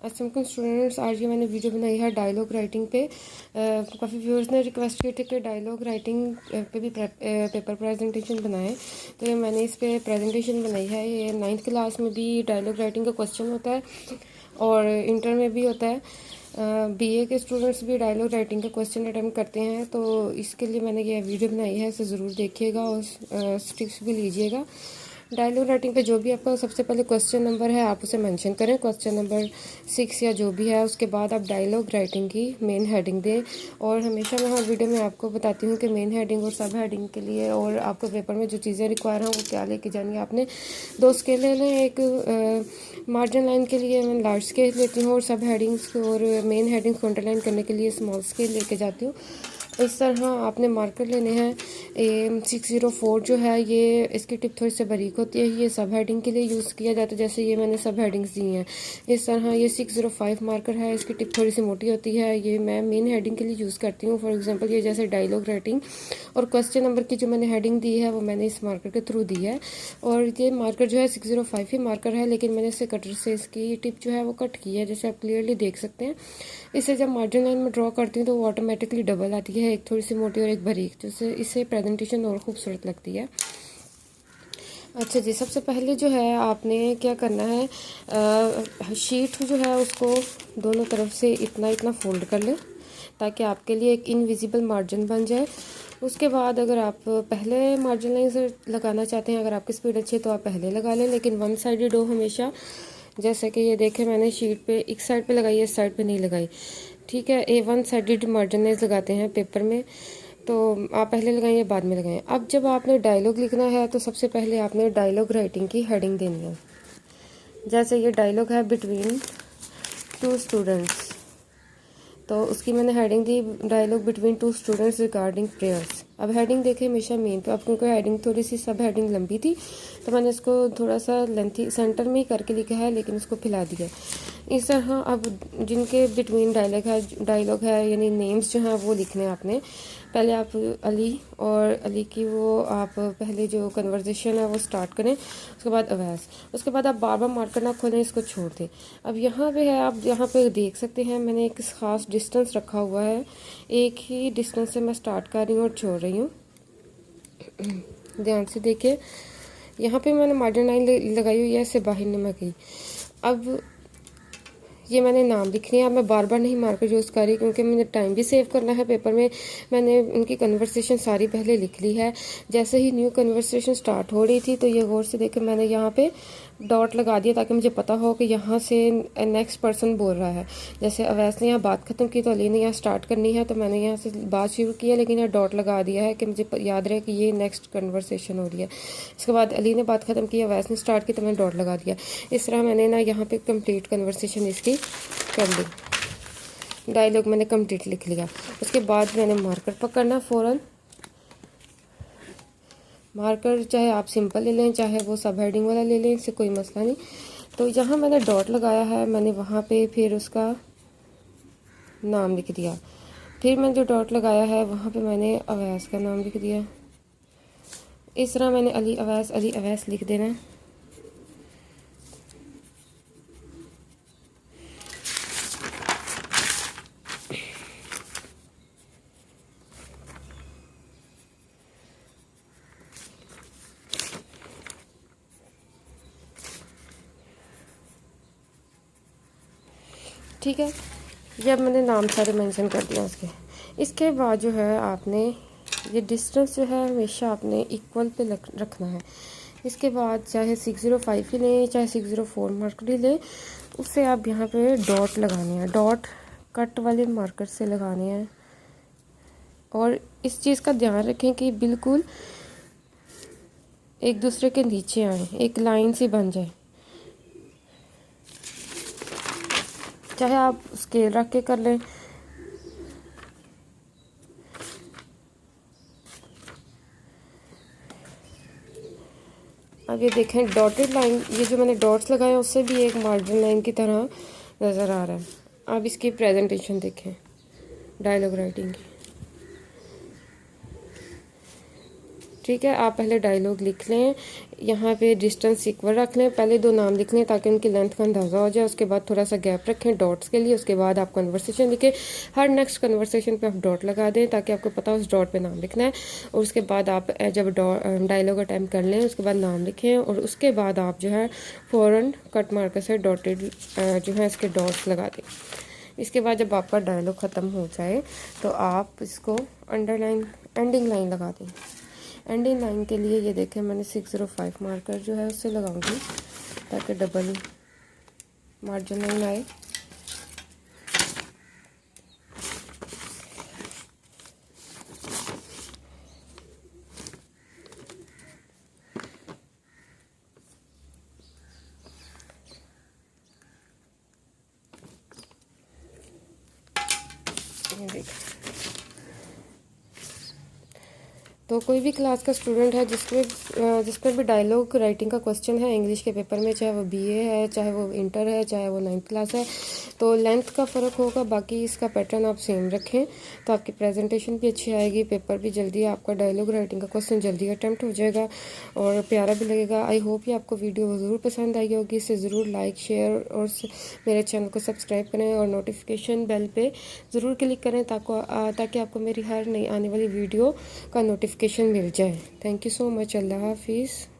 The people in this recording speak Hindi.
अस्सलाम स्टूडेंट्स, आज ये मैंने वीडियो बनाई है डायलॉग राइटिंग पे। काफ़ी व्यूअर्स ने रिक्वेस्ट की थी कि डायलॉग राइटिंग पे भी पेपर प्रेजेंटेशन बनाएं, तो ये मैंने इस पे प्रेजेंटेशन बनाई है। ये 9th क्लास में भी डायलॉग राइटिंग का क्वेश्चन होता है और इंटर में भी होता है। बीए के स्टूडेंट्स भी डायलॉग राइटिंग का क्वेश्चन अटेम्प्ट करते हैं, तो इसके लिए मैंने ये वीडियो बनाई है, इसे ज़रूर देखिएगा और टिप्स भी लीजिएगा। डायलॉग राइटिंग पे जो भी आपका सबसे पहले क्वेश्चन नंबर है आप उसे मेंशन करें, क्वेश्चन नंबर 6 या जो भी है। उसके बाद आप डायलॉग राइटिंग की मेन हेडिंग दें। और हमेशा मैं हर वीडियो में आपको बताती हूँ कि मेन हेडिंग और सब हेडिंग के लिए और आपको पेपर में जो चीज़ें रिक्वायर हैं वो क्या लेके जानी है। आपने 2 स्केल ले लें, एक मार्जिन लाइन के लिए मैं लार्ज स्केल लेती हूँ और सब हेडिंग्स और मेन हेडिंग्स को अंडरलाइन करने के लिए स्मॉल स्केल लेके जाती हूँ। इस तरह आपने मार्कर लेने हैं। 604 जो है ये इसकी टिप थोड़ी सी बारीक होती है, ये सब हेडिंग के लिए यूज़ किया जाता है, जैसे ये मैंने सब हेडिंग्स दी हैं। इस तरह ये 605 मार्कर है, इसकी टिप थोड़ी सी मोटी होती है, ये मैं मेन हेडिंग के लिए यूज़ करती हूँ। फॉर एग्जांपल ये जैसे डायलॉग राइटिंग और क्वेश्चन नंबर की जो मैंने हेडिंग दी है वो मैंने इस मार्कर के थ्रू दी है। और ये मार्कर जो है 605 ही मार्कर है, लेकिन मैंने इससे कटर से इसकी टिप जो है वो कट की है, जैसे आप क्लियरली देख सकते हैं। इसे जब मार्जिन लाइन में ड्रॉ करती हूँ तो वो ऑटोमेटिकली डबल आती है, एक थोड़ी सी मोटी और एक बारीक, जिससे इससे प्रेजेंटेशन और खूबसूरत लगती है। अच्छा जी, सबसे पहले जो है आपने क्या करना है, शीट जो है उसको दोनों तरफ से इतना इतना फोल्ड कर लें ताकि आपके लिए एक इनविजिबल मार्जिन बन जाए। उसके बाद अगर आप पहले मार्जिन लाइन से लगाना चाहते हैं, अगर आपकी स्पीड अच्छी है तो आप पहले लगा लें, लेकिन वन साइडेड हो हमेशा। जैसे कि ये देखें, मैंने शीट पे एक साइड पे लगाई है, इस साइड पे नहीं लगाई, ठीक है। वन साइडेड मार्जिनाइज लगाते हैं पेपर में, तो आप पहले लगाइए बाद में लगाएं। अब जब आपने डायलॉग लिखना है तो सबसे पहले आपने डायलॉग राइटिंग की हेडिंग देनी है। जैसे ये डायलॉग है बिटवीन 2 स्टूडेंट्स, तो उसकी मैंने हेडिंग दी dialogue between 2 students regarding prayers. अब हेडिंग देखें हमेशा मेन पे, अब क्योंकि हेडिंग थोड़ी सी सब हेडिंग लंबी थी तो मैंने इसको थोड़ा सा लेंथी सेंटर में ही करके लिखा है, लेकिन इसको फैला दिया इस तरह। अब जिनके बिटवीन डायलॉग है यानी नेम्स जो हैं वो लिखने हैं आपने। पहले आप अली और अली की वो आप पहले जो कन्वर्जेशन है वो स्टार्ट करें, उसके बाद अवैस, उसके बाद आप बार बार मार्कर ना खोलें, इसको छोड़ दें। अब यहाँ पे है, आप यहाँ पे देख सकते हैं मैंने एक ख़ास डिस्टेंस रखा हुआ है, एक ही डिस्टेंस से मैं स्टार्ट कर रही हूँ और छोड़ रही हूँ। ध्यान से देखिए, यहाँ पे मैंने मार्जिन लाइन लगाई हुई है, इससे बाहर नहीं मैं गई। अब ये मैंने नाम लिखने हैं, अब मैं बार बार नहीं मार्कर यूज़ कर रही क्योंकि मुझे टाइम भी सेव करना है पेपर में। मैंने उनकी कन्वर्सेशन सारी पहले लिख ली है। जैसे ही न्यू कन्वर्सेशन स्टार्ट हो रही थी तो ये गौर से देखे मैंने यहाँ पे डॉट लगा दिया ताकि मुझे पता हो कि यहाँ से नेक्स्ट पर्सन बोल रहा है। जैसे अवैस ने यहाँ बात ख़त्म की तो अली ने यहाँ स्टार्ट करनी है, तो मैंने यहाँ से बात शुरू की है लेकिन यहाँ डॉट लगा दिया है कि मुझे याद रहे कि ये नेक्स्ट कन्वर्सेशन हो रही है। इसके बाद अली ने बात ख़त्म की, अवैस ने स्टार्ट की, तो मैंने डॉट लगा दिया। इस तरह मैंने ना यहाँ पे कंप्लीट कन्वर्सेशन इसकी कर ली, डायलॉग मैंने कंप्लीट लिख लिया। उसके बाद मैंने मार्कर पकड़ना फ़ौरन। मार्कर चाहे आप सिंपल ले लें चाहे वो सब हेडिंग वाला ले लें, इससे कोई मसला नहीं। तो जहाँ मैंने डॉट लगाया है मैंने वहाँ पे फिर उसका नाम लिख दिया। फिर मैंने जो डॉट लगाया है वहाँ पे मैंने अवैस का नाम लिख दिया। इस तरह मैंने अली अवैस लिख देना। ठीक है, जब मैंने नाम सारे मेंशन कर दिया इसके बाद जो है आपने ये डिस्टेंस जो है हमेशा आपने इक्वल पे रखना है। इसके बाद चाहे 605 ही लें चाहे 604 मार्कर ही लें, उससे आप यहाँ पे डॉट लगाने हैं, डॉट कट वाले मार्कर से लगाने हैं। और इस चीज़ का ध्यान रखें कि बिल्कुल एक दूसरे के नीचे आए, एक लाइन सी बन जाए। चाहे आप स्केल रख के कर लें, अब ये देखें डॉटेड लाइन, ये जो मैंने डॉट्स लगाए हैं उससे भी एक मार्जिन लाइन की तरह नज़र आ रहा है। अब इसकी प्रेजेंटेशन देखें डायलॉग राइटिंग की, ठीक है, आप पहले डायलॉग लिख लें, यहाँ पे डिस्टेंस इक्वल रख लें, पहले 2 नाम लिख लें ताकि उनकी लेंथ का अंदाज़ा हो जाए। उसके बाद थोड़ा सा गैप रखें डॉट्स के लिए। उसके बाद आप कन्वर्सेशन लिखें, हर नेक्स्ट कन्वर्सेशन पे आप डॉट लगा दें ताकि आपको पता हो उस डॉट पे नाम लिखना है। और उसके बाद आप जब डायलॉग अटैम्प्ट कर लें उसके बाद नाम लिखें, और उसके बाद आप जो है फ़ौरन कट मार्कर से डॉटेड जो है इसके डॉट्स लगा दें। इसके बाद जब आपका डायलॉग ख़त्म हो जाए तो आप इसको अंडरलाइन एंडिंग लाइन लगा दें। एंडिंग लाइन के लिए ये देखें मैंने 605 मार्कर जो है उससे लगाऊंगी ताकि डबल मार्जिन लाइन आए। ये देखें, तो कोई भी क्लास का स्टूडेंट है जिस पर भी डायलॉग राइटिंग का क्वेश्चन है इंग्लिश के पेपर में, चाहे वो बीए है, चाहे वो इंटर है, चाहे वो 9th क्लास है, तो लेंथ का फ़र्क होगा, बाकी इसका पैटर्न आप सेम रखें तो आपकी प्रेजेंटेशन भी अच्छी आएगी, पेपर भी जल्दी, आपका डायलॉग राइटिंग का क्वेश्चन जल्दी अटैम्प्ट हो जाएगा और प्यारा भी लगेगा। आई होप कि आपको वीडियो ज़रूर पसंद आई होगी। इसे ज़रूर लाइक शेयर और मेरे चैनल को सब्सक्राइब करें और नोटिफिकेशन बेल पे ज़रूर क्लिक करें ताकि आपको मेरी हर नई आने वाली वीडियो का नोटिफिकेशन मिल जाए। Thank you so much. अल्लाह हाफिज़।